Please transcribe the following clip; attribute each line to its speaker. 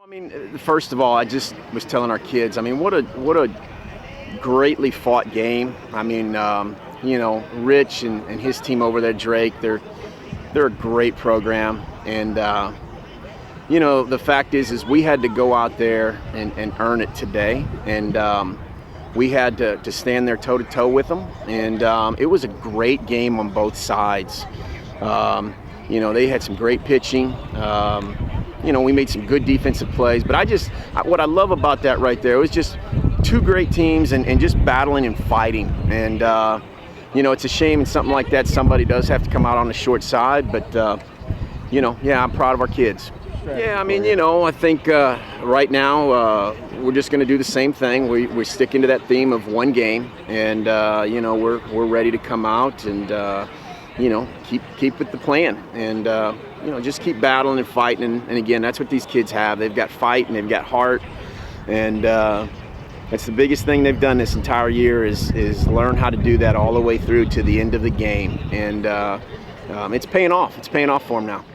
Speaker 1: I mean, first of all, I just was telling our kids. I mean, what a greatly fought game. I mean, Rich and his team over there, Drake. They're a great program, and the fact is we had to go out there and earn it today, and we had to stand there toe to toe with them, and it was a great game on both sides. They had some great pitching. We made some good defensive plays, but what I love about that right there was just two great teams and just battling and fighting. And, it's a shame in something like that somebody does have to come out on the short side, but, I'm proud of our kids. Yeah, I mean, I think right now we're just going to do the same thing. We're sticking to that theme of one game, and, we're ready to come out and, keep with the plan and, just keep battling and fighting. And again, that's what these kids have. They've got fight and they've got heart. And that's the biggest thing they've done this entire year is learn how to do that all the way through to the end of the game. And it's paying off. It's paying off for them now.